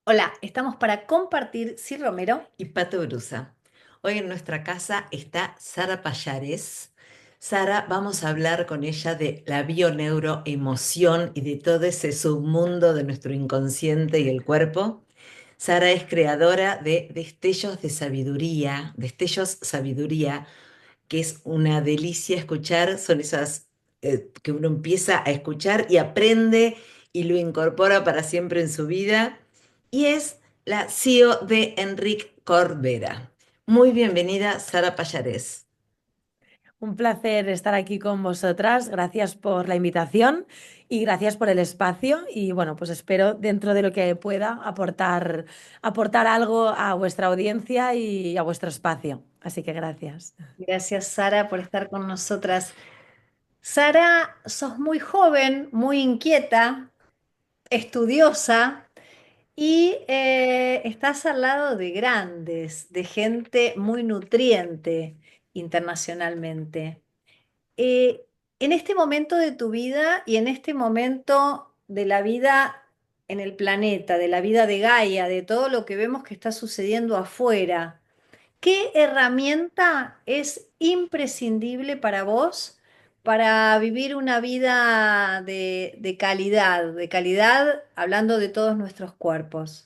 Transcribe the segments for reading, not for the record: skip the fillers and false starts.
Hola, estamos para compartir, sí, Romero. Y Pato Brusa. Hoy en nuestra casa está Sara Payares. Sara, vamos a hablar con ella de la bioneuroemoción y de todo ese submundo de nuestro inconsciente y el cuerpo. Sara es creadora de Destellos Sabiduría, que es una delicia escuchar, son esas que uno empieza a escuchar y aprende y lo incorpora para siempre en su vida. Y es la CEO de Enric Corbera. Muy bienvenida, Sara Payares. Un placer estar aquí con vosotras. Gracias por la invitación y gracias por el espacio. Y bueno, pues espero dentro de lo que pueda aportar algo a vuestra audiencia y a vuestro espacio. Así que gracias. Gracias, Sara, por estar con nosotras. Sara, sos muy joven, muy inquieta, estudiosa y estás al lado de grandes, de gente muy nutriente internacionalmente. Eh, en este momento de tu vida y en este momento de la vida en el planeta, de la vida de Gaia, de todo lo que vemos que está sucediendo afuera, ¿qué herramienta es imprescindible para vos para vivir una vida de calidad, hablando de todos nuestros cuerpos?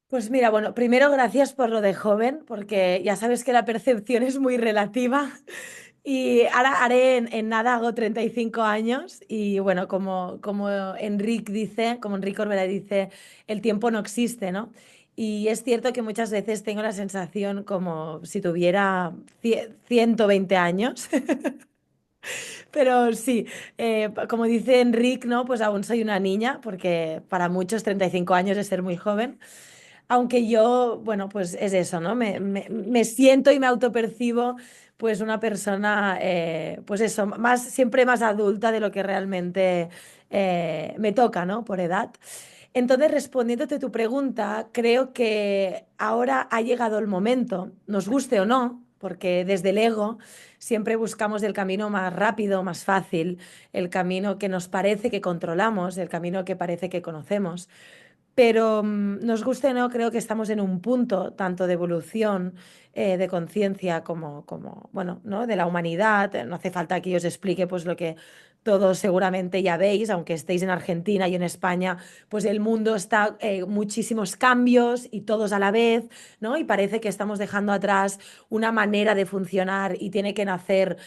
Pues mira, bueno, primero gracias por lo de joven, porque ya sabes que la percepción es muy relativa. Y ahora en nada hago 35 años y bueno, como Enrique dice, como Enrique Corbera dice, el tiempo no existe, ¿no? Y es cierto que muchas veces tengo la sensación como si tuviera 120 años. Pero sí, como dice Enrique, ¿no? Pues aún soy una niña, porque para muchos 35 años es ser muy joven. Aunque yo, bueno, pues es eso, ¿no? Me siento y me autopercibo pues una persona, pues eso, más, siempre más adulta de lo que realmente me toca, ¿no? Por edad. Entonces, respondiéndote tu pregunta, creo que ahora ha llegado el momento, nos guste o no, porque desde el ego siempre buscamos el camino más rápido, más fácil, el camino que nos parece que controlamos, el camino que parece que conocemos. Pero nos guste o no, creo que estamos en un punto tanto de evolución de conciencia como, bueno, ¿no? De la humanidad. No hace falta que yo os explique pues lo que todos seguramente ya veis, aunque estéis en Argentina y en España, pues el mundo está muchísimos cambios y todos a la vez, ¿no? Y parece que estamos dejando atrás una manera de funcionar y tiene que nacer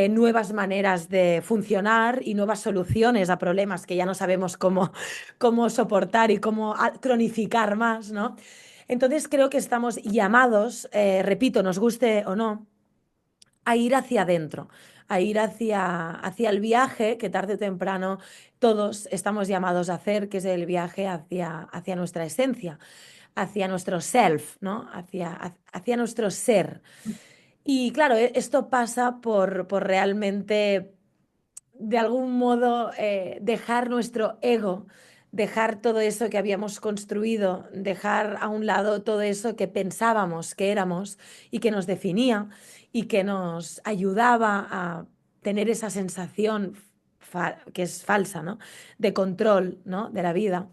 nuevas maneras de funcionar y nuevas soluciones a problemas que ya no sabemos cómo soportar y cómo cronificar más, ¿no? Entonces creo que estamos llamados, repito, nos guste o no, a ir hacia adentro, a ir hacia el viaje que tarde o temprano todos estamos llamados a hacer, que es el viaje hacia nuestra esencia, hacia nuestro self, ¿no? Hacia nuestro ser. Y claro, esto pasa por realmente de algún modo dejar nuestro ego, dejar todo eso que habíamos construido, dejar a un lado todo eso que pensábamos que éramos y que nos definía y que nos ayudaba a tener esa sensación que es falsa, ¿no? De control, ¿no? De la vida.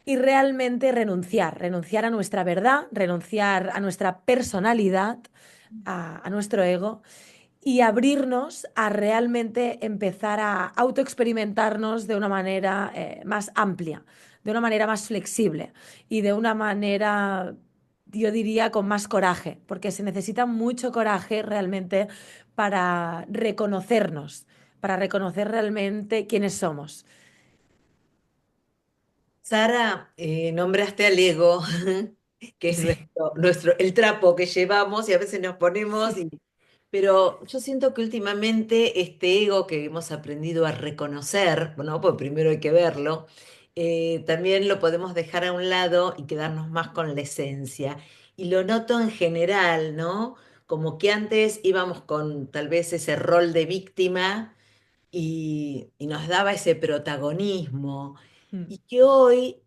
Y realmente renunciar a nuestra verdad, renunciar a nuestra personalidad, a nuestro ego y abrirnos a realmente empezar a autoexperimentarnos de una manera más amplia, de una manera más flexible y de una manera, yo diría, con más coraje, porque se necesita mucho coraje realmente para reconocer realmente quiénes somos. Sara, nombraste al ego, que es Sí. el trapo que llevamos y a veces nos ponemos. Pero yo siento que últimamente este ego que hemos aprendido a reconocer, bueno, pues primero hay que verlo, también lo podemos dejar a un lado y quedarnos más con la esencia. Y lo noto en general, ¿no? Como que antes íbamos con tal vez ese rol de víctima y nos daba ese protagonismo. Mm. Y que hoy,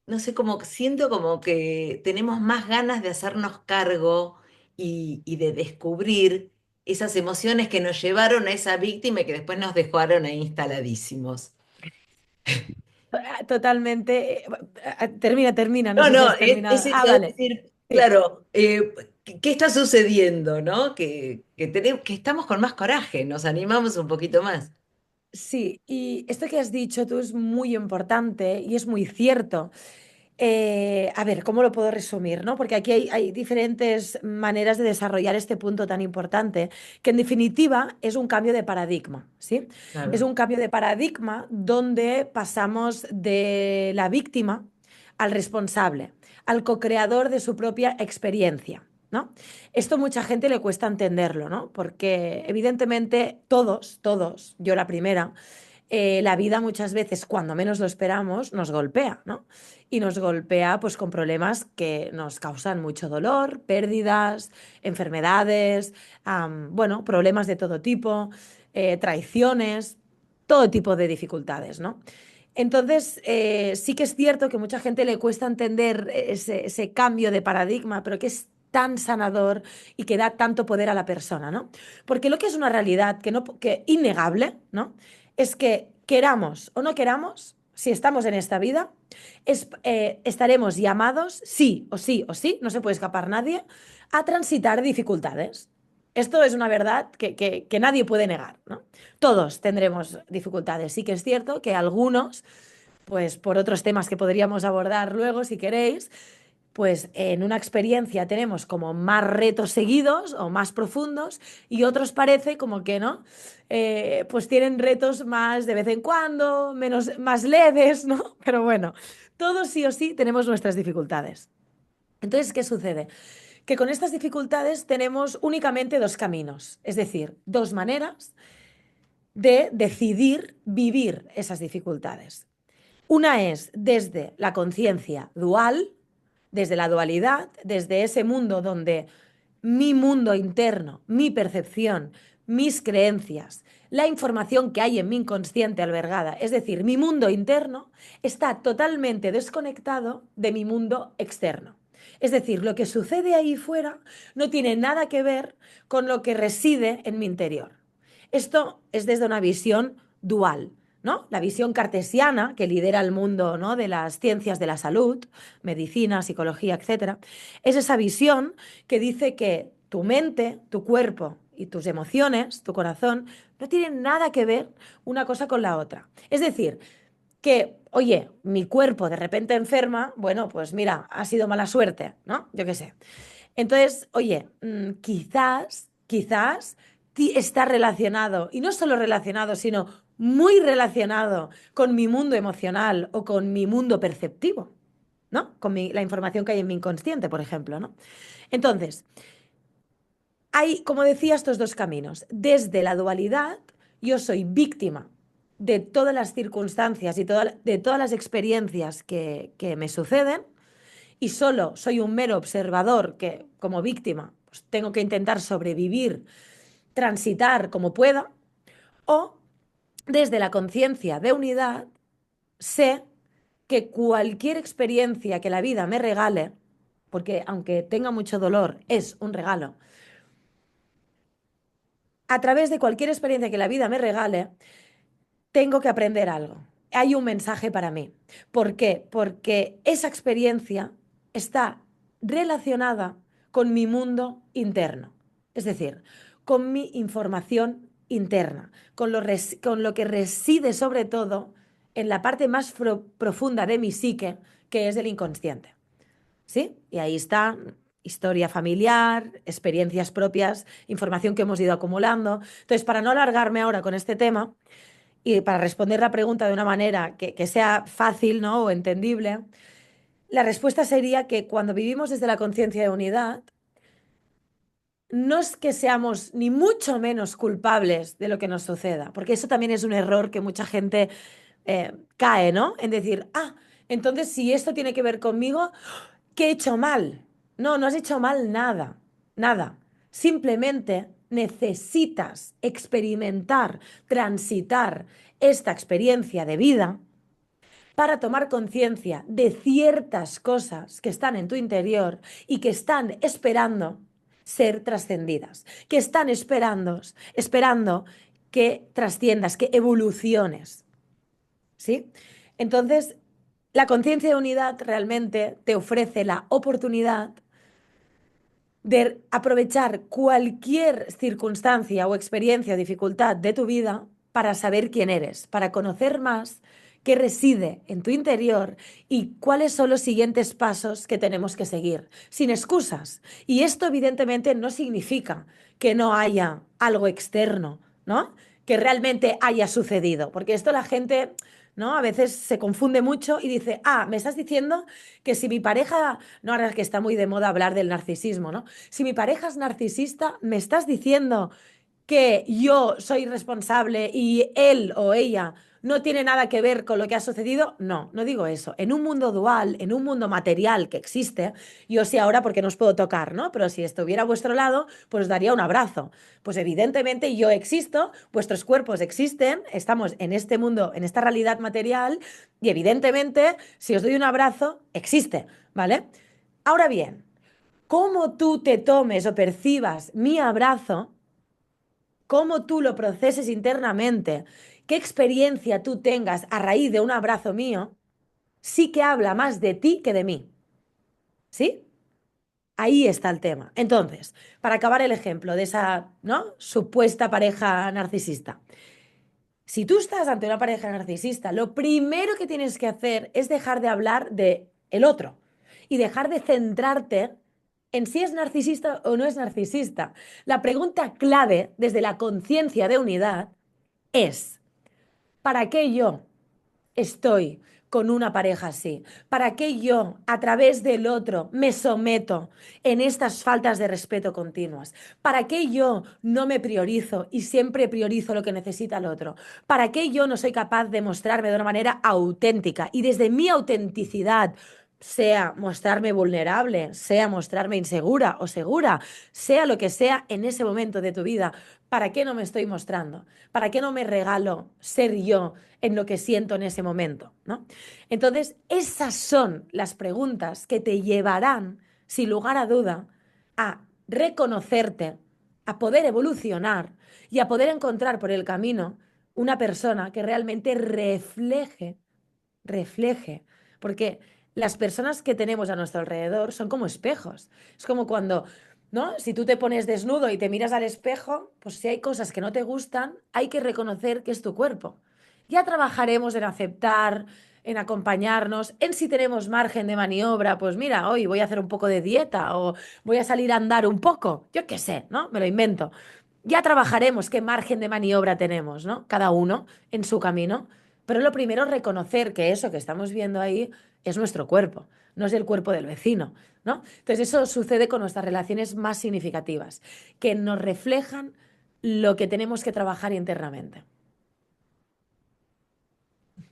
no sé, como que siento como que tenemos más ganas de hacernos cargo y de descubrir esas emociones que nos llevaron a esa víctima y que después nos dejaron ahí instaladísimos. Totalmente. Termina, no No, sé si no, has terminado. es Ah, eso, es vale. decir, Sí. claro, ¿qué está sucediendo, no? Que tenemos, que estamos con más coraje, nos animamos un poquito más. Sí, y esto que has dicho tú es muy importante y es muy cierto. A ver, ¿cómo lo puedo resumir, no? Porque aquí hay diferentes maneras de desarrollar este punto tan importante, que en definitiva es un cambio de paradigma, ¿sí? Es Claro. un cambio de paradigma donde pasamos de la víctima al responsable, al co-creador de su propia experiencia, ¿no? Esto mucha gente le cuesta entenderlo, ¿no? Porque evidentemente todos, yo la primera, la vida muchas veces, cuando menos lo esperamos, nos golpea, ¿no? Y nos golpea pues con problemas que nos causan mucho dolor, pérdidas, enfermedades, bueno, problemas de todo tipo, traiciones, todo tipo de dificultades, ¿no? Entonces, sí que es cierto que mucha gente le cuesta entender ese cambio de paradigma, pero que es tan sanador y que da tanto poder a la persona, ¿no? Porque lo que es una realidad que, no, que innegable, ¿no? Es que queramos o no queramos, si estamos en esta vida, estaremos llamados, sí o sí o sí, no se puede escapar nadie, a transitar dificultades. Esto es una verdad que nadie puede negar, ¿no? Todos tendremos dificultades. Sí que es cierto que algunos, pues por otros temas que podríamos abordar luego, si queréis, pues en una experiencia tenemos como más retos seguidos o más profundos y otros parece como que no, pues tienen retos más de vez en cuando, menos, más leves, ¿no? Pero bueno, todos sí o sí tenemos nuestras dificultades. Entonces, ¿qué sucede? Que con estas dificultades tenemos únicamente dos caminos, es decir, dos maneras de decidir vivir esas dificultades. Una es desde la conciencia dual, desde la dualidad, desde ese mundo donde mi mundo interno, mi percepción, mis creencias, la información que hay en mi inconsciente albergada, es decir, mi mundo interno, está totalmente desconectado de mi mundo externo. Es decir, lo que sucede ahí fuera no tiene nada que ver con lo que reside en mi interior. Esto es desde una visión dual, ¿no? La visión cartesiana que lidera el mundo, ¿no? De las ciencias de la salud, medicina, psicología, etcétera, es esa visión que dice que tu mente, tu cuerpo y tus emociones, tu corazón, no tienen nada que ver una cosa con la otra. Es decir, que, oye, mi cuerpo de repente enferma, bueno, pues mira, ha sido mala suerte, ¿no? Yo qué sé. Entonces, oye, quizás está relacionado, y no solo relacionado, sino muy relacionado con mi mundo emocional o con mi mundo perceptivo, ¿no? Con la información que hay en mi inconsciente, por ejemplo, ¿no? Entonces, hay, como decía, estos dos caminos. Desde la dualidad, yo soy víctima de todas las circunstancias y de todas las experiencias que me suceden y solo soy un mero observador que como víctima pues, tengo que intentar sobrevivir, transitar como pueda, o desde la conciencia de unidad sé que cualquier experiencia que la vida me regale, porque aunque tenga mucho dolor, es un regalo, a través de cualquier experiencia que la vida me regale, tengo que aprender algo. Hay un mensaje para mí. ¿Por qué? Porque esa experiencia está relacionada con mi mundo interno, es decir, con mi información interna, con lo que reside sobre todo en la parte más profunda de mi psique, que es el inconsciente. ¿Sí? Y ahí está historia familiar, experiencias propias, información que hemos ido acumulando. Entonces, para no alargarme ahora con este tema, y para responder la pregunta de una manera que sea fácil, ¿no? O entendible, la respuesta sería que cuando vivimos desde la conciencia de unidad, no es que seamos ni mucho menos culpables de lo que nos suceda, porque eso también es un error que mucha gente cae, ¿no? En decir, ah, entonces si esto tiene que ver conmigo, ¿qué he hecho mal? No, no has hecho mal nada, nada. Simplemente necesitas experimentar, transitar esta experiencia de vida para tomar conciencia de ciertas cosas que están en tu interior y que están esperando ser trascendidas, que están esperando que trasciendas, que evoluciones. ¿sí? Entonces, la conciencia de unidad realmente te ofrece la oportunidad de aprovechar cualquier circunstancia o experiencia o dificultad de tu vida para saber quién eres, para conocer más qué reside en tu interior y cuáles son los siguientes pasos que tenemos que seguir, sin excusas. Y esto evidentemente no significa que no haya algo externo, ¿no? Que realmente haya sucedido, porque esto la gente, ¿no? A veces se confunde mucho y dice, ah, me estás diciendo que si mi pareja, no, ahora que está muy de moda hablar del narcisismo, ¿no? Si mi pareja es narcisista, me estás diciendo que yo soy responsable y él o ella no tiene nada que ver con lo que ha sucedido. No, no digo eso. En un mundo dual, en un mundo material que existe, yo sé ahora porque no os puedo tocar, ¿no? Pero si estuviera a vuestro lado, pues os daría un abrazo. Pues evidentemente yo existo, vuestros cuerpos existen, estamos en este mundo, en esta realidad material, y evidentemente si os doy un abrazo, existe, ¿vale? Ahora bien, cómo tú te tomes o percibas mi abrazo, cómo tú lo proceses internamente, qué experiencia tú tengas a raíz de un abrazo mío, sí que habla más de ti que de mí. ¿Sí? Ahí está el tema. Entonces, para acabar el ejemplo de esa, ¿no? Supuesta pareja narcisista. Si tú estás ante una pareja narcisista, lo primero que tienes que hacer es dejar de hablar de el otro y dejar de centrarte en si es narcisista o no es narcisista. La pregunta clave desde la conciencia de unidad es, ¿para qué yo estoy con una pareja así? ¿Para qué yo, a través del otro, me someto en estas faltas de respeto continuas? ¿Para qué yo no me priorizo y siempre priorizo lo que necesita el otro? ¿Para qué yo no soy capaz de mostrarme de una manera auténtica y desde mi autenticidad, sea mostrarme vulnerable, sea mostrarme insegura o segura, sea lo que sea en ese momento de tu vida? ¿Para qué no me estoy mostrando? ¿Para qué no me regalo ser yo en lo que siento en ese momento, ¿no? Entonces, esas son las preguntas que te llevarán, sin lugar a duda, a reconocerte, a poder evolucionar y a poder encontrar por el camino una persona que realmente refleje, porque las personas que tenemos a nuestro alrededor son como espejos. Es como cuando, ¿no? Si tú te pones desnudo y te miras al espejo, pues si hay cosas que no te gustan, hay que reconocer que es tu cuerpo. Ya trabajaremos en aceptar, en acompañarnos, en si tenemos margen de maniobra, pues mira, hoy voy a hacer un poco de dieta o voy a salir a andar un poco, yo qué sé, ¿no? Me lo invento. Ya trabajaremos qué margen de maniobra tenemos, ¿no? Cada uno en su camino. Pero lo primero es reconocer que eso que estamos viendo ahí es nuestro cuerpo, no es el cuerpo del vecino, ¿no? Entonces eso sucede con nuestras relaciones más significativas, que nos reflejan lo que tenemos que trabajar internamente.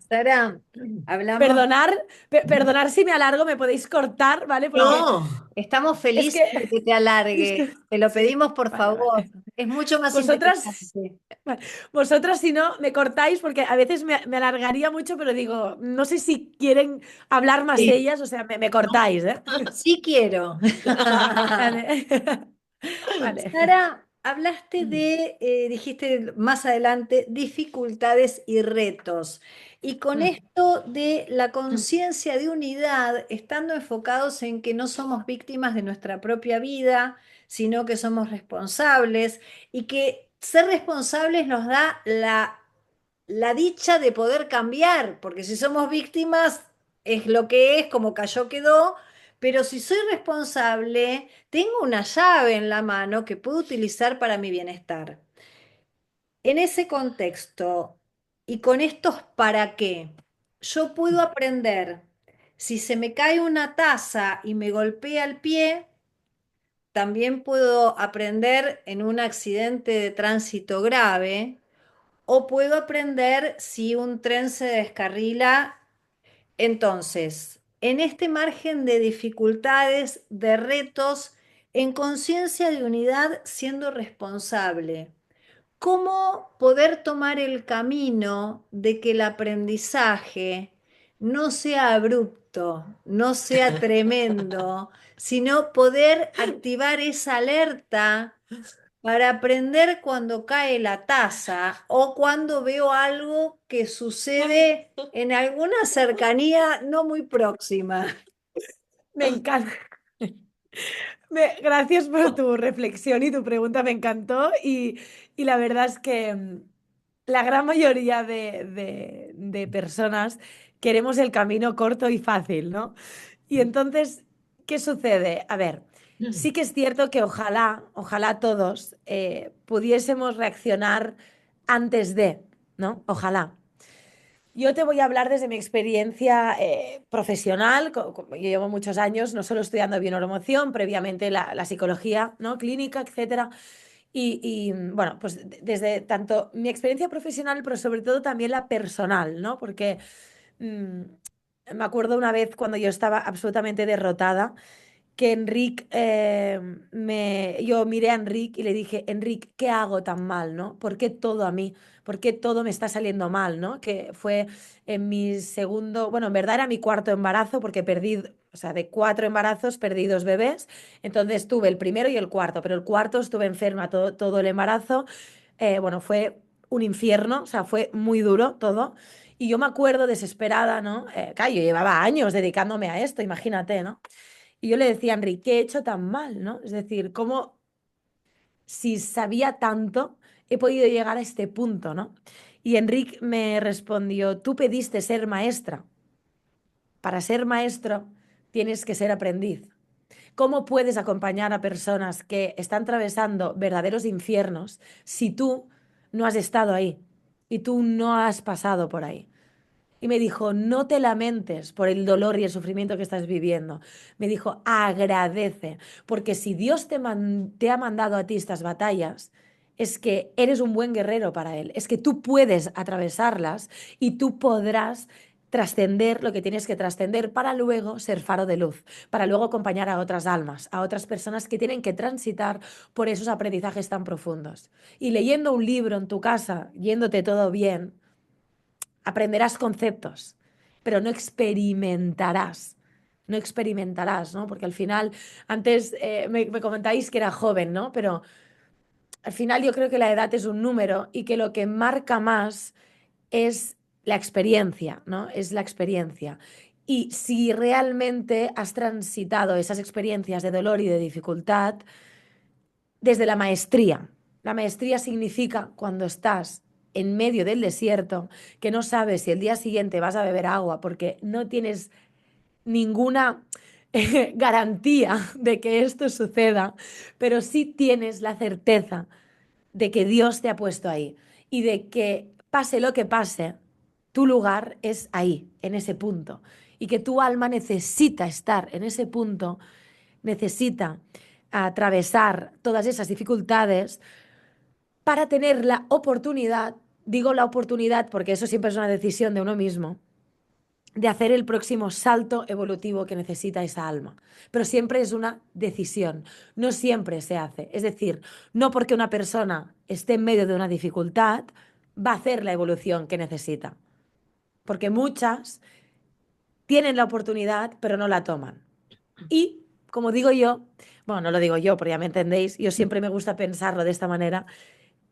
Sara, hablamos. Perdonar, perdonar si me alargo, me podéis cortar, ¿vale? Porque No, Estamos es felices de que, que te es alargue. que, Te lo pedimos por vale, favor. vale. Es mucho más Vosotras, interesante. vale, vosotras si no, me cortáis porque a veces me alargaría mucho, pero digo, no sé si quieren hablar más sí, ellas, o sea, me cortáis, ¿eh? Sí quiero. Vale. Vale. Sara, hablaste de, dijiste más adelante, dificultades y retos. Y con Mm, esto de la conciencia de unidad, estando enfocados en que no somos víctimas de nuestra propia vida, sino que somos responsables y que ser responsables nos da la dicha de poder cambiar, porque si somos víctimas es lo que es, como cayó quedó, pero si soy responsable, tengo una llave en la mano que puedo utilizar para mi bienestar. En ese contexto y con estos para qué, yo puedo aprender, si se me cae una taza y me golpea el pie, también puedo aprender en un accidente de tránsito grave, o puedo aprender si un tren se descarrila. Entonces, en este margen de dificultades, de retos, en conciencia de unidad, siendo responsable, ¿cómo poder tomar el camino de que el aprendizaje no sea abrupto, no sea tremendo, sino poder activar esa alerta para aprender cuando cae la taza o cuando veo algo que sucede en alguna cercanía no muy próxima. Me encanta. Gracias por tu reflexión y tu pregunta, me encantó y la verdad es que la gran mayoría de personas queremos el camino corto y fácil, ¿no? Y entonces, ¿qué sucede? A ver, sí que es cierto que ojalá todos pudiésemos reaccionar antes de, ¿no? Ojalá. Yo te voy a hablar desde mi experiencia profesional. Yo llevo muchos años no solo estudiando bioneuromoción, previamente la psicología, ¿no? Clínica, etcétera. Bueno, pues desde tanto mi experiencia profesional, pero sobre todo también la personal, ¿no? Porque mm, me acuerdo una vez cuando yo estaba absolutamente derrotada que Enric, yo miré a Enric y le dije, Enric, ¿qué hago tan mal, no? ¿Por qué todo a mí? ¿Por qué todo me está saliendo mal, no? Que fue en mi segundo, bueno, en verdad era mi cuarto embarazo porque perdí, o sea, de 4 embarazos perdí 2 bebés, entonces tuve el primero y el cuarto, pero el cuarto estuve enferma todo el embarazo, bueno, fue un infierno, o sea, fue muy duro todo. Y yo me acuerdo desesperada, ¿no? Claro, yo llevaba años dedicándome a esto, imagínate, ¿no? Y yo le decía a Enrique, ¿qué he hecho tan mal, no? Es decir, ¿cómo si sabía tanto he podido llegar a este punto, no? Y Enrique me respondió, tú pediste ser maestra. Para ser maestro tienes que ser aprendiz. ¿Cómo puedes acompañar a personas que están atravesando verdaderos infiernos si tú no has estado ahí y tú no has pasado por ahí? Y me dijo, no te lamentes por el dolor y el sufrimiento que estás viviendo. Me dijo, agradece, porque si Dios te ha mandado a ti estas batallas, es que eres un buen guerrero para Él, es que tú puedes atravesarlas y tú podrás trascender lo que tienes que trascender para luego ser faro de luz, para luego acompañar a otras almas, a otras personas que tienen que transitar por esos aprendizajes tan profundos. Y leyendo un libro en tu casa, yéndote todo bien, aprenderás conceptos, pero no experimentarás. No experimentarás, ¿no? Porque al final, antes me comentáis que era joven, ¿no? Pero al final yo creo que la edad es un número y que lo que marca más es la experiencia, ¿no? Es la experiencia. Y si realmente has transitado esas experiencias de dolor y de dificultad desde la maestría significa cuando estás en medio del desierto, que no sabes si el día siguiente vas a beber agua porque no tienes ninguna garantía de que esto suceda, pero sí tienes la certeza de que Dios te ha puesto ahí y de que pase lo que pase, tu lugar es ahí, en ese punto, y que tu alma necesita estar en ese punto, necesita atravesar todas esas dificultades para tener la oportunidad, digo la oportunidad porque eso siempre es una decisión de uno mismo, de hacer el próximo salto evolutivo que necesita esa alma. Pero siempre es una decisión, no siempre se hace. Es decir, no porque una persona esté en medio de una dificultad va a hacer la evolución que necesita. Porque muchas tienen la oportunidad, pero no la toman. Y, como digo yo, bueno, no lo digo yo, porque ya me entendéis, yo siempre me gusta pensarlo de esta manera,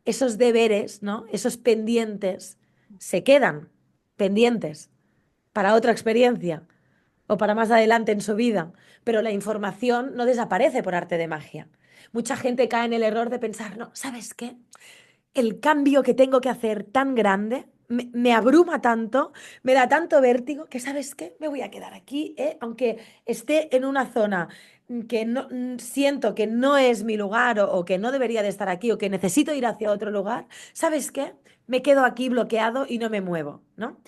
esos deberes, ¿no? Esos pendientes se quedan pendientes para otra experiencia o para más adelante en su vida, pero la información no desaparece por arte de magia. Mucha gente cae en el error de pensar, no, ¿sabes qué? El cambio que tengo que hacer tan grande me abruma tanto, me da tanto vértigo que, ¿sabes qué? Me voy a quedar aquí, aunque esté en una zona que no, siento que no es mi lugar o que no debería de estar aquí o que necesito ir hacia otro lugar, ¿sabes qué? Me quedo aquí bloqueado y no me muevo, ¿no?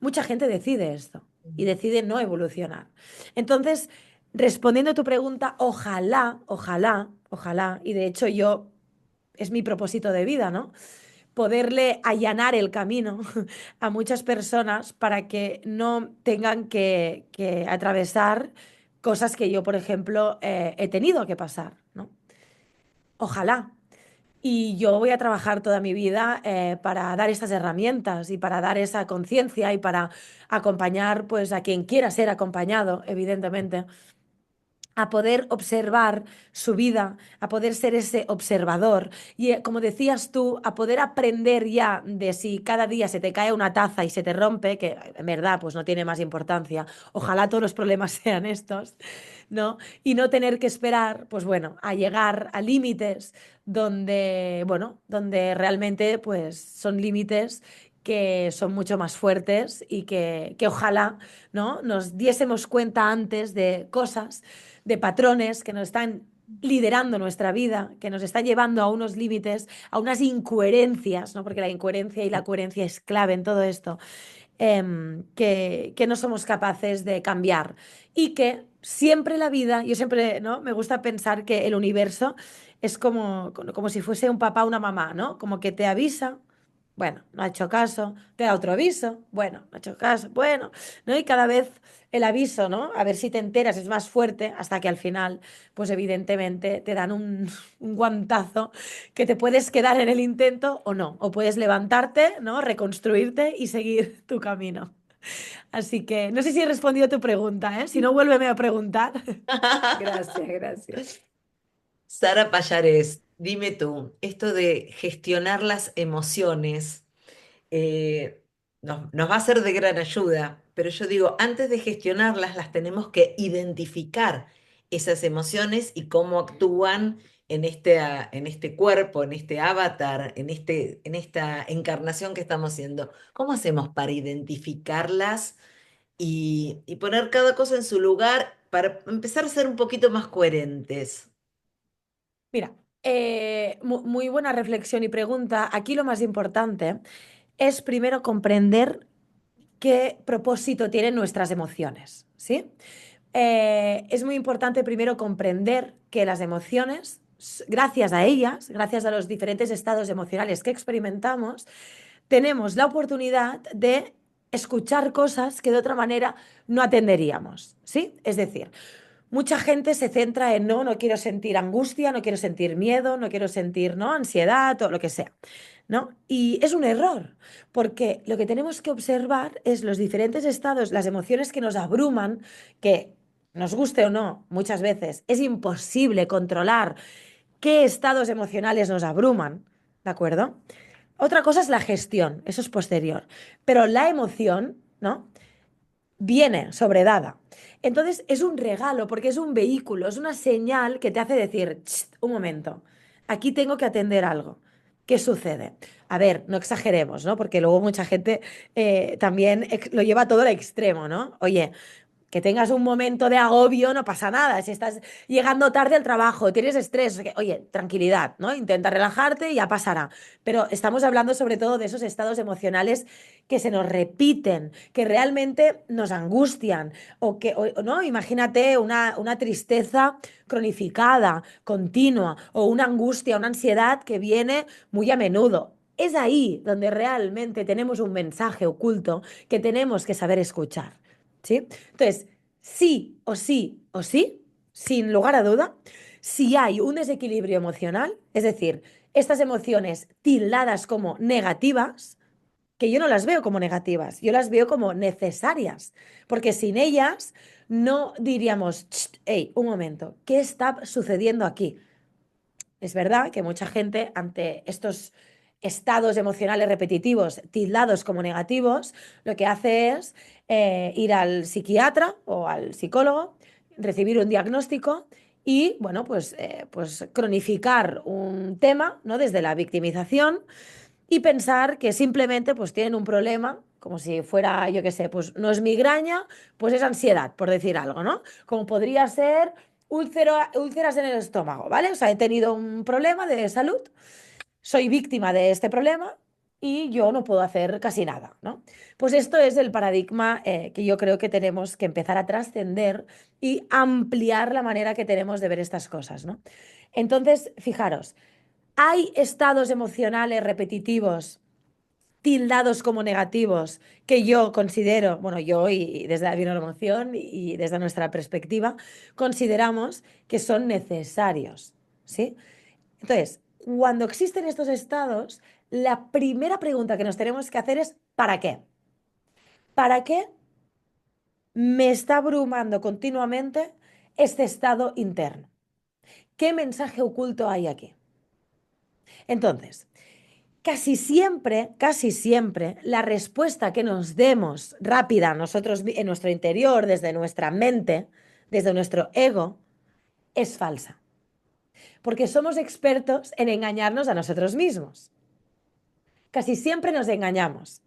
Mucha gente decide esto y decide no evolucionar. Entonces, respondiendo a tu pregunta, ojalá, y de hecho yo es mi propósito de vida, ¿no? Poderle allanar el camino a muchas personas para que no tengan que atravesar cosas que yo, por ejemplo, he tenido que pasar, ¿no? Ojalá. Y yo voy a trabajar toda mi vida para dar estas herramientas y para dar esa conciencia y para acompañar pues a quien quiera ser acompañado, evidentemente, a poder observar su vida, a poder ser ese observador y, como decías tú, a poder aprender ya de si cada día se te cae una taza y se te rompe, que en verdad pues no tiene más importancia, ojalá todos los problemas sean estos, ¿no? Y no tener que esperar, pues bueno, a llegar a límites donde, bueno, donde realmente pues son límites que son mucho más fuertes y que ojalá, ¿no? Nos diésemos cuenta antes de cosas, de patrones que nos están liderando nuestra vida, que nos están llevando a unos límites, a unas incoherencias, ¿no? Porque la incoherencia y la coherencia es clave en todo esto, que no somos capaces de cambiar y que siempre la vida, yo siempre, ¿no? Me gusta pensar que el universo es como si fuese un papá o una mamá, ¿no? Como que te avisa. Bueno, no ha hecho caso, te da otro aviso, bueno, no ha hecho caso, bueno, ¿no? Y cada vez el aviso, ¿no? A ver si te enteras, es más fuerte, hasta que al final, pues evidentemente te dan un guantazo que te puedes quedar en el intento o no, o puedes levantarte, ¿no? Reconstruirte y seguir tu camino. Así que no sé si he respondido a tu pregunta, ¿eh? Si no, vuélveme a preguntar. Gracias, gracias. Sara Payares, dime tú, esto de gestionar las emociones nos va a ser de gran ayuda, pero yo digo, antes de gestionarlas, las tenemos que identificar esas emociones y cómo actúan en este cuerpo, en este avatar, en esta encarnación que estamos haciendo. ¿Cómo hacemos para identificarlas y poner cada cosa en su lugar para empezar a ser un poquito más coherentes? Mira, muy buena reflexión y pregunta. Aquí lo más importante es primero comprender qué propósito tienen nuestras emociones, ¿sí? Es muy importante primero comprender que las emociones, gracias a ellas, gracias a los diferentes estados emocionales que experimentamos, tenemos la oportunidad de escuchar cosas que de otra manera no atenderíamos, ¿sí? Es decir, mucha gente se centra en no quiero sentir angustia, no quiero sentir miedo, no quiero sentir, ¿no? Ansiedad o lo que sea, ¿no? Y es un error, porque lo que tenemos que observar es los diferentes estados, las emociones que nos abruman, que nos guste o no, muchas veces es imposible controlar qué estados emocionales nos abruman, ¿de acuerdo? Otra cosa es la gestión, eso es posterior, pero la emoción, ¿no? Viene sobredada. Entonces es un regalo porque es un vehículo, es una señal que te hace decir, "Cht, un momento, aquí tengo que atender algo. ¿Qué sucede? A ver, no exageremos, ¿no? Porque luego mucha gente también lo lleva todo al extremo, ¿no? Oye, que tengas un momento de agobio, no pasa nada. Si estás llegando tarde al trabajo, tienes estrés, oye, tranquilidad, ¿no? Intenta relajarte y ya pasará. Pero estamos hablando sobre todo de esos estados emocionales que se nos repiten, que realmente nos angustian, ¿no? Imagínate una tristeza cronificada, continua, o una angustia, una ansiedad que viene muy a menudo. Es ahí donde realmente tenemos un mensaje oculto que tenemos que saber escuchar. ¿Sí? Entonces, sí o sí o sí, sin lugar a duda, si hay un desequilibrio emocional, es decir, estas emociones tildadas como negativas, que yo no las veo como negativas, yo las veo como necesarias, porque sin ellas no diríamos, hey, un momento, ¿qué está sucediendo aquí? Es verdad que mucha gente ante estos estados emocionales repetitivos tildados como negativos, lo que hace es ir al psiquiatra o al psicólogo, recibir un diagnóstico y, bueno, pues cronificar un tema, ¿no? Desde la victimización y pensar que simplemente pues tienen un problema, como si fuera, yo qué sé, pues no es migraña, pues es ansiedad, por decir algo, ¿no? Como podría ser úlceras en el estómago, ¿vale? O sea, he tenido un problema de salud, soy víctima de este problema y yo no puedo hacer casi nada, ¿no? Pues esto es el paradigma que yo creo que tenemos que empezar a trascender y ampliar la manera que tenemos de ver estas cosas, ¿no? Entonces, fijaros, hay estados emocionales repetitivos tildados como negativos que yo considero, bueno, yo y desde la bioemoción y desde nuestra perspectiva, consideramos que son necesarios, ¿sí? Entonces, cuando existen estos estados, la primera pregunta que nos tenemos que hacer es ¿para qué? ¿Para qué me está abrumando continuamente este estado interno. ¿Qué mensaje oculto hay aquí? Entonces, casi siempre, la respuesta que nos demos rápida nosotros en nuestro interior, desde nuestra mente, desde nuestro ego, es falsa. Porque somos expertos en engañarnos a nosotros mismos. Casi siempre nos engañamos.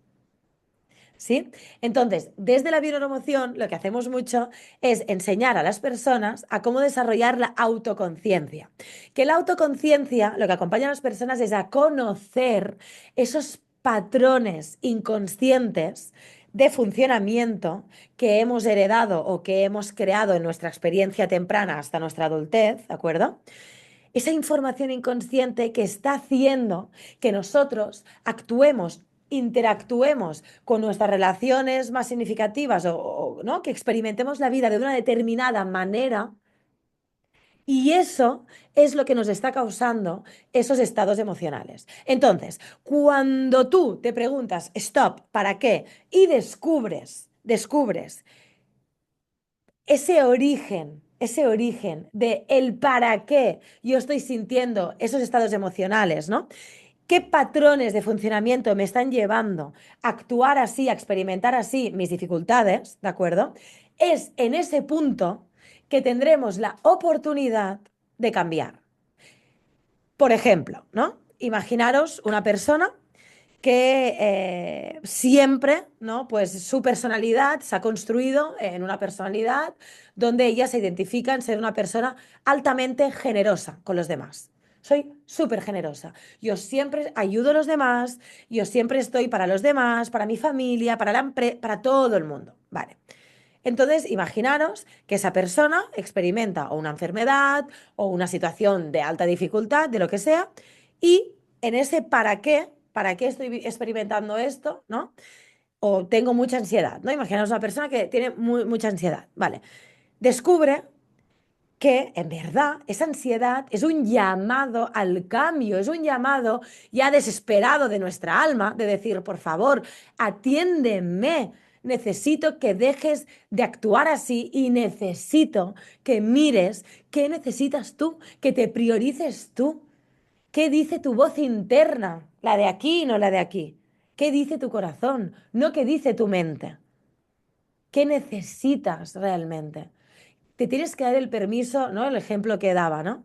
¿Sí? Entonces, desde la bioneuromoción, lo que hacemos mucho es enseñar a las personas a cómo desarrollar la autoconciencia. Que la autoconciencia, lo que acompaña a las personas es a conocer esos patrones inconscientes de funcionamiento que hemos heredado o que hemos creado en nuestra experiencia temprana hasta nuestra adultez, ¿de acuerdo? Esa información inconsciente que está haciendo que nosotros actuemos, interactuemos con nuestras relaciones más significativas o, ¿no? Que experimentemos la vida de una determinada manera, y eso es lo que nos está causando esos estados emocionales. Entonces, cuando tú te preguntas, stop, ¿para qué? Y descubres ese origen de el para qué yo estoy sintiendo esos estados emocionales, ¿no? ¿Qué patrones de funcionamiento me están llevando a actuar así, a experimentar así mis dificultades, ¿de acuerdo? Es en ese punto que tendremos la oportunidad de cambiar. Por ejemplo, ¿no? Imaginaros una persona que siempre, ¿no? Pues su personalidad se ha construido en una personalidad donde ella se identifica en ser una persona altamente generosa con los demás. Soy súper generosa. Yo siempre ayudo a los demás, yo siempre estoy para los demás, para mi familia, para todo el mundo. Vale. Entonces, imaginaros que esa persona experimenta o una enfermedad o una situación de alta dificultad, de lo que sea, y en ese para qué estoy experimentando esto, ¿no? O tengo mucha ansiedad, ¿no? Imaginaos una persona que tiene mucha ansiedad, ¿vale? Descubre que en verdad esa ansiedad es un llamado al cambio, es un llamado ya desesperado de nuestra alma, de decir, por favor, atiéndeme, necesito que dejes de actuar así y necesito que mires qué necesitas tú, que te priorices tú, qué dice tu voz interna, la de aquí, no la de aquí, qué dice tu corazón, no qué dice tu mente, qué necesitas realmente. Te tienes que dar el permiso, ¿no? El ejemplo que daba, ¿no?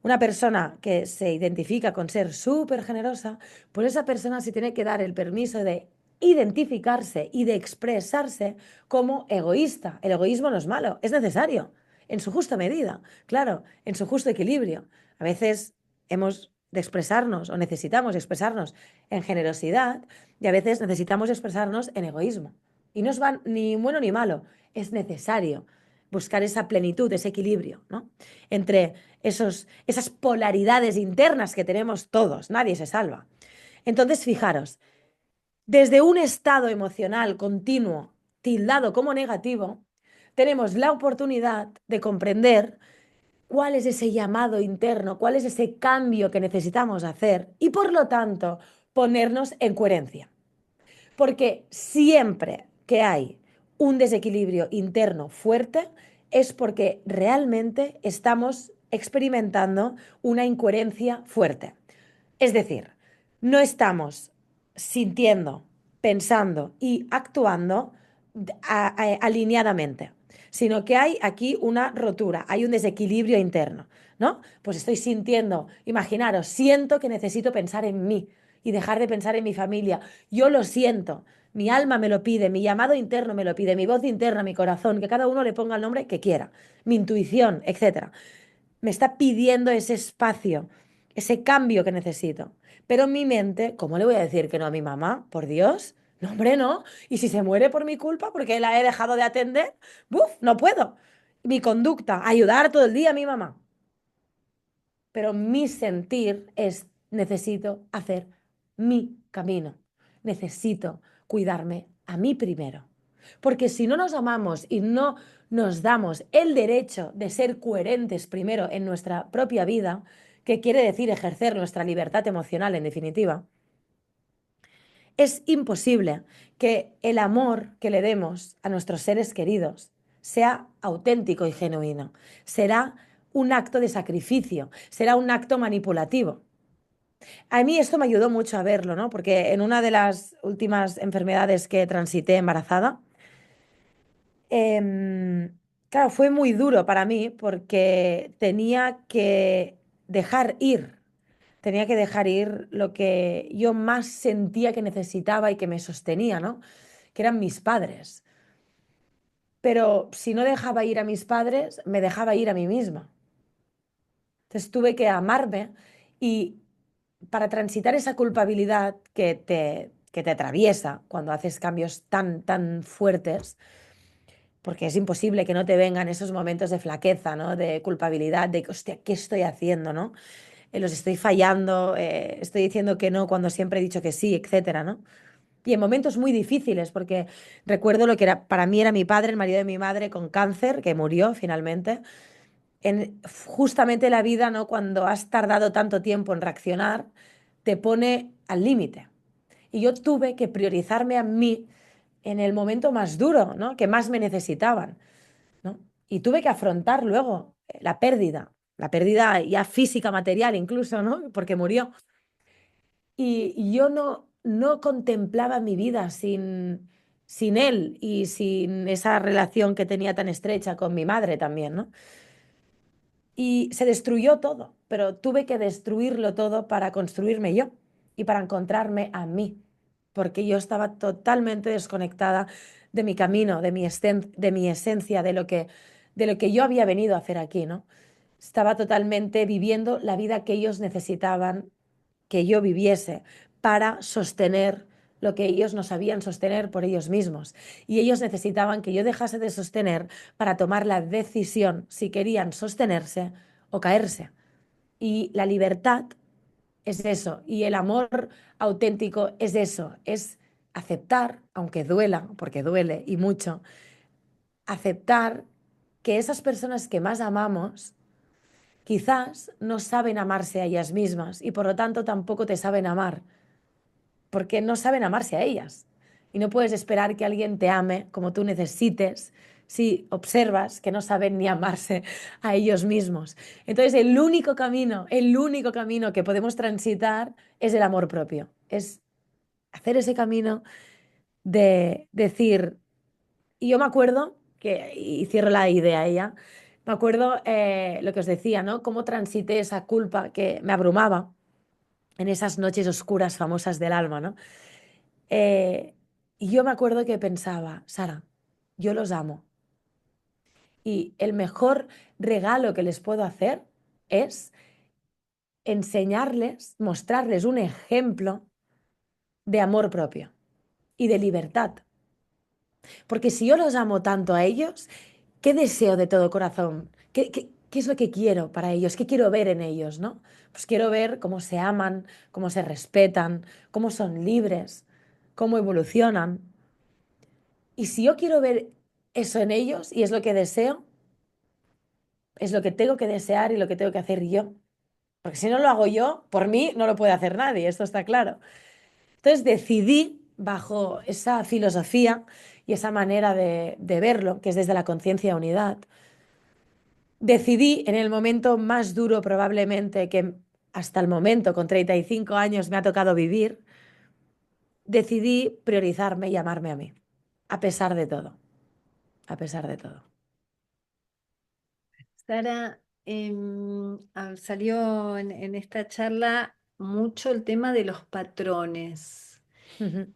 Una persona que se identifica con ser súper generosa, pues esa persona se tiene que dar el permiso de identificarse y de expresarse como egoísta. El egoísmo no es malo, es necesario, en su justa medida, claro, en su justo equilibrio. A veces hemos de expresarnos o necesitamos expresarnos en generosidad y a veces necesitamos expresarnos en egoísmo. Y no es ni bueno ni malo, es necesario buscar esa plenitud, ese equilibrio, ¿no? Entre esas polaridades internas que tenemos todos, nadie se salva. Entonces, fijaros, desde un estado emocional continuo, tildado como negativo, tenemos la oportunidad de comprender cuál es ese llamado interno, cuál es ese cambio que necesitamos hacer y, por lo tanto, ponernos en coherencia. Porque siempre que hay un desequilibrio interno fuerte es porque realmente estamos experimentando una incoherencia fuerte. Es decir, no estamos sintiendo, pensando y actuando alineadamente, sino que hay aquí una rotura, hay un desequilibrio interno, ¿no? Pues estoy sintiendo, imaginaros, siento que necesito pensar en mí y dejar de pensar en mi familia. Yo lo siento, mi alma me lo pide, mi llamado interno me lo pide, mi voz interna, mi corazón, que cada uno le ponga el nombre que quiera, mi intuición, etcétera. Me está pidiendo ese espacio, ese cambio que necesito. Pero mi mente, ¿cómo le voy a decir que no a mi mamá? Por Dios, no, hombre, no. Y si se muere por mi culpa, porque la he dejado de atender, ¡buf! No puedo. Mi conducta, ayudar todo el día a mi mamá. Pero mi sentir es, necesito hacer mi camino. Necesito cuidarme a mí primero. Porque si no nos amamos y no nos damos el derecho de ser coherentes primero en nuestra propia vida, que quiere decir ejercer nuestra libertad emocional en definitiva, es imposible que el amor que le demos a nuestros seres queridos sea auténtico y genuino. Será un acto de sacrificio, será un acto manipulativo. A mí esto me ayudó mucho a verlo, ¿no? Porque en una de las últimas enfermedades que transité embarazada, claro, fue muy duro para mí porque tenía que dejar ir lo que yo más sentía que necesitaba y que me sostenía, ¿no? Que eran mis padres. Pero si no dejaba ir a mis padres, me dejaba ir a mí misma. Entonces tuve que amarme y para transitar esa culpabilidad que te atraviesa cuando haces cambios tan, tan fuertes, porque es imposible que no te vengan esos momentos de flaqueza, ¿no? De culpabilidad, de, hostia, ¿qué estoy haciendo, no? Los estoy fallando, estoy diciendo que no cuando siempre he dicho que sí, etcétera, ¿no? Y en momentos muy difíciles, porque recuerdo lo que era, para mí era mi padre, el marido de mi madre, con cáncer, que murió finalmente. Justamente la vida, ¿no? Cuando has tardado tanto tiempo en reaccionar, te pone al límite. Y yo tuve que priorizarme a mí en el momento más duro, ¿no? Que más me necesitaban, ¿no? Y tuve que afrontar luego la pérdida ya física, material incluso, ¿no? Porque murió. Y yo no contemplaba mi vida sin él y sin esa relación que tenía tan estrecha con mi madre también, ¿no? Y se destruyó todo, pero tuve que destruirlo todo para construirme yo y para encontrarme a mí, porque yo estaba totalmente desconectada de mi camino, de mi esencia, de lo que yo había venido a hacer aquí, ¿no? Estaba totalmente viviendo la vida que ellos necesitaban que yo viviese para sostener lo que ellos no sabían sostener por ellos mismos. Y ellos necesitaban que yo dejase de sostener para tomar la decisión si querían sostenerse o caerse. Y la libertad es eso, y el amor auténtico es eso, es aceptar, aunque duela, porque duele y mucho, aceptar que esas personas que más amamos quizás no saben amarse a ellas mismas y por lo tanto tampoco te saben amar porque no saben amarse a ellas. Y no puedes esperar que alguien te ame como tú necesites si observas que no saben ni amarse a ellos mismos. Entonces, el único camino que podemos transitar es el amor propio. Es hacer ese camino de decir, y yo me acuerdo y cierro la idea ya, me acuerdo lo que os decía, ¿no? Cómo transité esa culpa que me abrumaba en esas noches oscuras famosas del alma, ¿no? Eh, y yo me acuerdo que pensaba, Sara, yo los amo. Y el mejor regalo que les puedo hacer es enseñarles, mostrarles un ejemplo de amor propio y de libertad. Porque si yo los amo tanto a ellos, ¿qué deseo de todo corazón? ¿Qué es lo que quiero para ellos? ¿Qué quiero ver en ellos, no? Pues quiero ver cómo se aman, cómo se respetan, cómo son libres, cómo evolucionan. Y si yo quiero ver eso en ellos y es lo que deseo, es lo que tengo que desear y lo que tengo que hacer yo. Porque si no lo hago yo, por mí no lo puede hacer nadie, esto está claro. Entonces decidí, bajo esa filosofía y esa manera de verlo, que es desde la conciencia de unidad, decidí en el momento más duro probablemente que hasta el momento, con 35 años, me ha tocado vivir, decidí priorizarme y amarme a mí, a pesar de todo, a pesar de todo. Sara, salió en esta charla mucho el tema de los patrones.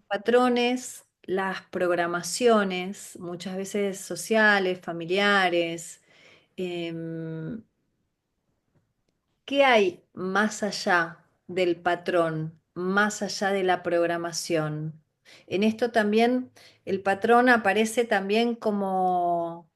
Patrones, las programaciones, muchas veces sociales, familiares. em, ¿Qué hay más allá del patrón, más allá de la programación? En esto también el patrón aparece también como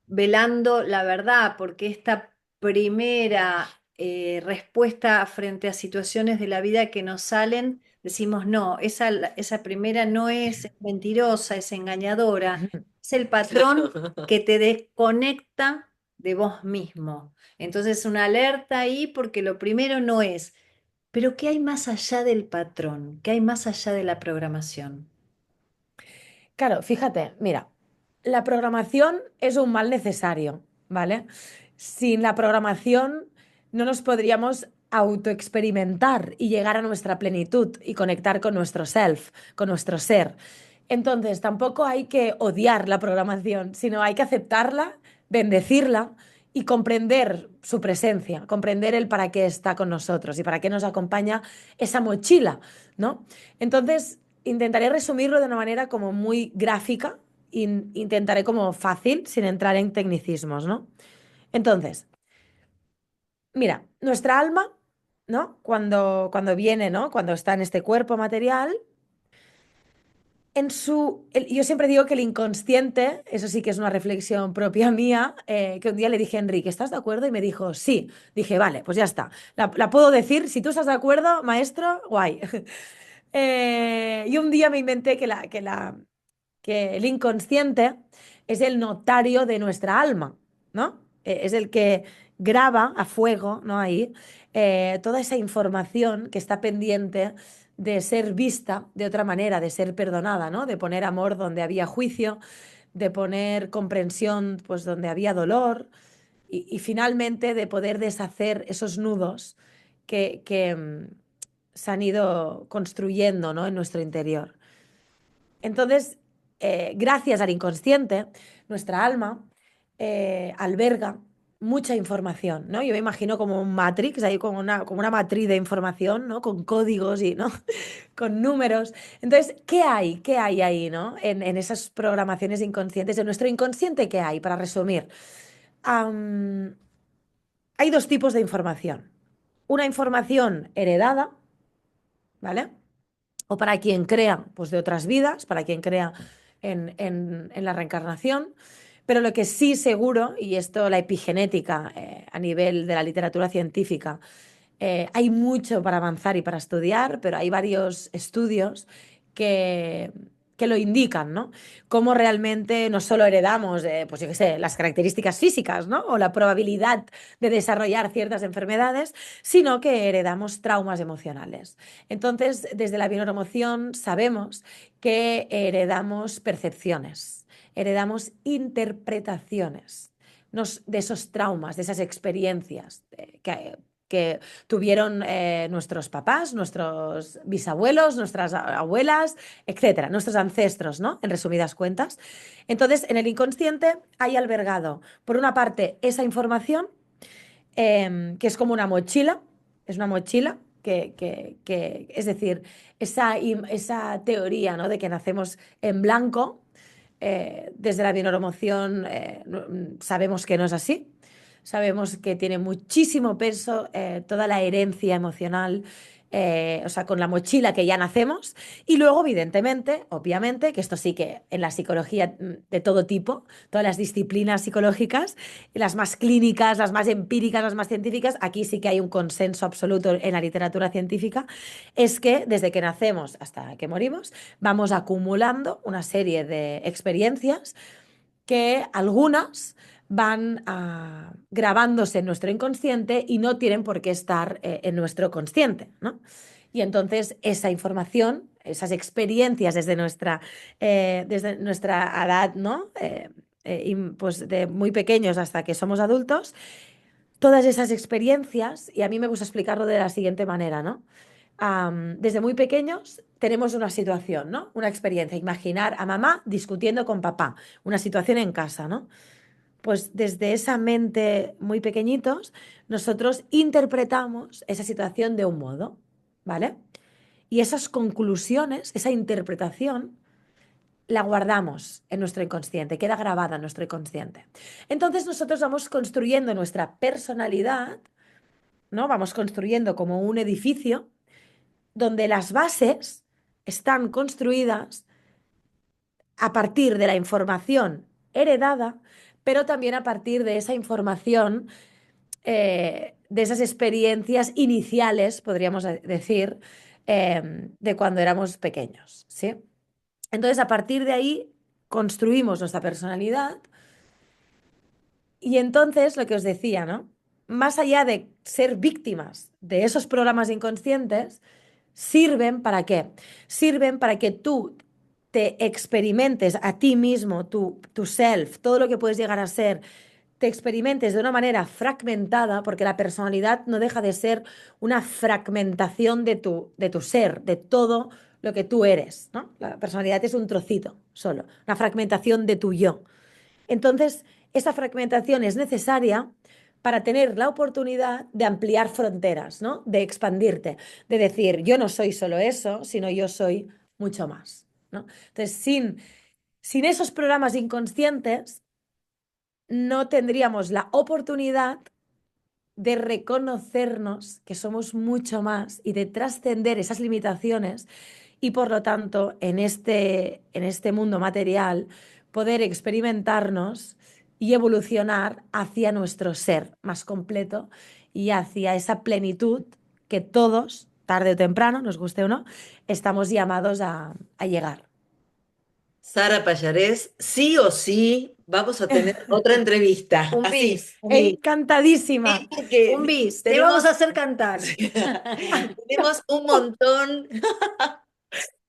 velando la verdad, porque esta primera respuesta frente a situaciones de la vida que nos salen, decimos, no, esa primera no es mentirosa, es engañadora, es el patrón que te desconecta de vos mismo. Entonces, una alerta ahí porque lo primero no es, pero ¿qué hay más allá del patrón? ¿Qué hay más allá de la programación? Claro, fíjate, mira. La programación es un mal necesario, ¿vale? Sin la programación no nos podríamos autoexperimentar y llegar a nuestra plenitud y conectar con nuestro self, con nuestro ser. Entonces, tampoco hay que odiar la programación, sino hay que aceptarla, bendecirla y comprender su presencia, comprender el para qué está con nosotros y para qué nos acompaña esa mochila, ¿no? Entonces, intentaré resumirlo de una manera como muy gráfica, intentaré como fácil, sin entrar en tecnicismos, ¿no? Entonces, mira, nuestra alma, ¿no? Cuando viene, ¿no? Cuando está en este cuerpo material, yo siempre digo que el inconsciente, eso sí que es una reflexión propia mía, que un día le dije a Enrique, ¿estás de acuerdo? Y me dijo, sí. Dije, vale, pues ya está. La puedo decir, si tú estás de acuerdo, maestro, guay. Y un día me inventé que el inconsciente es el notario de nuestra alma, ¿no? Es el que graba a fuego, ¿no? Ahí, toda esa información que está pendiente de ser vista de otra manera, de ser perdonada, ¿no? De poner amor donde había juicio, de poner comprensión pues donde había dolor y finalmente de poder deshacer esos nudos que se han ido construyendo, ¿no? En nuestro interior. Entonces, gracias al inconsciente, nuestra alma alberga mucha información, ¿no? Yo me imagino como un matrix, ahí como una matriz de información, ¿no? Con códigos y, ¿no? Con números. Entonces, ¿qué hay? ¿Qué hay ahí, ¿no? En esas programaciones inconscientes, en nuestro inconsciente, ¿qué hay? Para resumir, Am, hay dos tipos de información. Una información heredada, ¿vale? O para quien crea, pues de otras vidas, para quien crea en la reencarnación. Pero lo que sí seguro, y esto la epigenética a nivel de la literatura científica, hay mucho para avanzar y para estudiar, pero hay varios estudios que, que lo indican, ¿no? Cómo realmente no solo heredamos, pues yo qué sé, las características físicas, ¿no? O la probabilidad de desarrollar ciertas enfermedades, sino que heredamos traumas emocionales. Entonces, desde la bioneuroemoción sabemos que heredamos percepciones, heredamos interpretaciones de esos traumas, de esas experiencias que tuvieron nuestros papás, nuestros bisabuelos, nuestras abuelas, etcétera, nuestros ancestros, ¿no? En resumidas cuentas. Entonces, en el inconsciente hay albergado, por una parte, esa información, que es como una mochila, es una mochila es decir, esa teoría, ¿no? De que nacemos en blanco, desde la bioneuroemoción sabemos que no es así. Sabemos que tiene muchísimo peso toda la herencia emocional, o sea, con la mochila que ya nacemos. Y luego, evidentemente, obviamente, que esto sí que en la psicología de todo tipo, todas las disciplinas psicológicas, las más clínicas, las más empíricas, las más científicas, aquí sí que hay un consenso absoluto en la literatura científica, es que desde que nacemos hasta que morimos, vamos acumulando una serie de experiencias que algunas van grabándose en nuestro inconsciente y no tienen por qué estar en nuestro consciente, ¿no? Y entonces esa información, esas experiencias desde nuestra edad, ¿no? Pues de muy pequeños hasta que somos adultos, todas esas experiencias, y a mí me gusta explicarlo de la siguiente manera, ¿no? Desde muy pequeños tenemos una situación, ¿no? Una experiencia. Imaginar a mamá discutiendo con papá, una situación en casa, ¿no? Pues desde esa mente muy pequeñitos, nosotros interpretamos esa situación de un modo, ¿vale? Y esas conclusiones, esa interpretación, la guardamos en nuestro inconsciente, queda grabada en nuestro inconsciente. Entonces nosotros vamos construyendo nuestra personalidad, ¿no? Vamos construyendo como un edificio donde las bases están construidas a partir de la información heredada, pero también a partir de esa información, de esas experiencias iniciales, podríamos decir, de cuando éramos pequeños, ¿sí? Entonces, a partir de ahí, construimos nuestra personalidad y entonces, lo que os decía, ¿no? Más allá de ser víctimas de esos programas inconscientes, ¿sirven para qué? Sirven para que tú te experimentes a ti mismo, tu self, todo lo que puedes llegar a ser, te experimentes de una manera fragmentada, porque la personalidad no deja de ser una fragmentación de tu ser, de todo lo que tú eres, ¿no? La personalidad es un trocito solo, una fragmentación de tu yo. Entonces, esa fragmentación es necesaria para tener la oportunidad de ampliar fronteras, ¿no? De expandirte, de decir, yo no soy solo eso, sino yo soy mucho más, ¿no? Entonces, sin esos programas inconscientes, no tendríamos la oportunidad de reconocernos que somos mucho más y de trascender esas limitaciones y por lo tanto en este mundo material poder experimentarnos y evolucionar hacia nuestro ser más completo y hacia esa plenitud que todos, tarde o temprano, nos guste o no, estamos llamados a llegar. Sara Payarés, sí o sí vamos a tener otra entrevista. Un Así, bis, un bis, Encantadísima. un porque bis. Te tenemos, vamos a hacer cantar. tenemos un montón.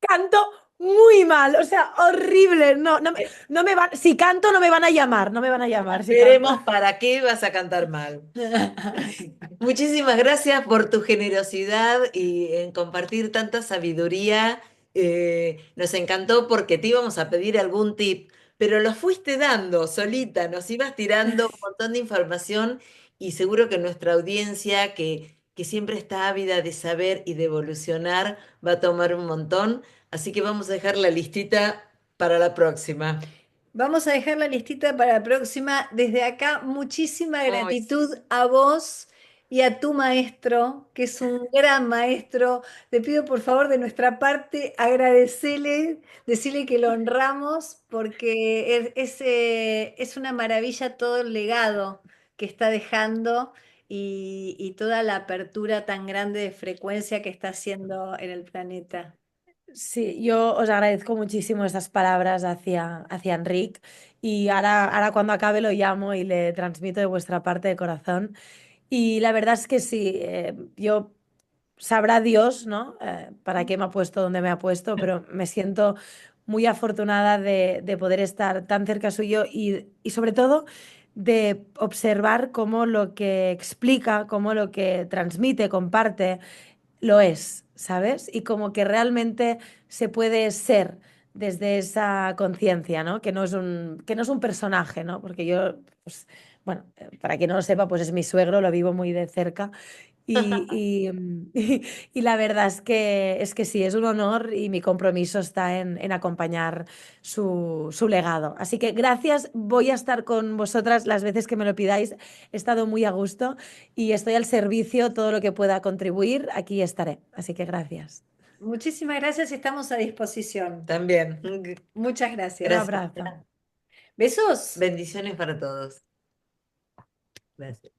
Canto muy mal, o sea, horrible. No, no me van, si canto no me van a llamar, no me van a llamar si canto. Veremos para qué vas a cantar mal. Muchísimas gracias por tu generosidad y en compartir tanta sabiduría. Nos encantó porque te íbamos a pedir algún tip, pero lo fuiste dando solita, nos ibas tirando un montón de información y seguro que nuestra audiencia, que siempre está ávida de saber y de evolucionar, va a tomar un montón. Así que vamos a dejar la listita para la próxima. Vamos a dejar la listita para la próxima. Desde acá, muchísima Ay, gratitud a vos y a tu maestro, que es un gran maestro. Te pido por favor de nuestra parte agradecerle, decirle que lo honramos, porque es una maravilla todo el legado que está dejando y toda la apertura tan grande de frecuencia que está haciendo en el planeta. Sí, yo os agradezco muchísimo estas palabras hacia Enric y ahora cuando acabe lo llamo y le transmito de vuestra parte de corazón. Y la verdad es que sí, yo sabrá Dios, ¿no? Para qué me ha puesto donde me ha puesto, pero me siento muy afortunada de poder estar tan cerca suyo y sobre todo de observar cómo lo que explica, cómo lo que transmite, comparte lo es, ¿sabes? Y como que realmente se puede ser desde esa conciencia, ¿no? Que no es un personaje, ¿no? Porque yo, pues, bueno, para quien no lo sepa, pues es mi suegro, lo vivo muy de cerca. Y la verdad es que sí, es un honor y mi compromiso está en acompañar su legado. Así que gracias, voy a estar con vosotras las veces que me lo pidáis. He estado muy a gusto y estoy al servicio, todo lo que pueda contribuir, aquí estaré. Así que gracias. Muchísimas gracias, estamos a disposición. también. Muchas Un gracias. Gracias. abrazo. Besos. Bendiciones para todos. Gracias.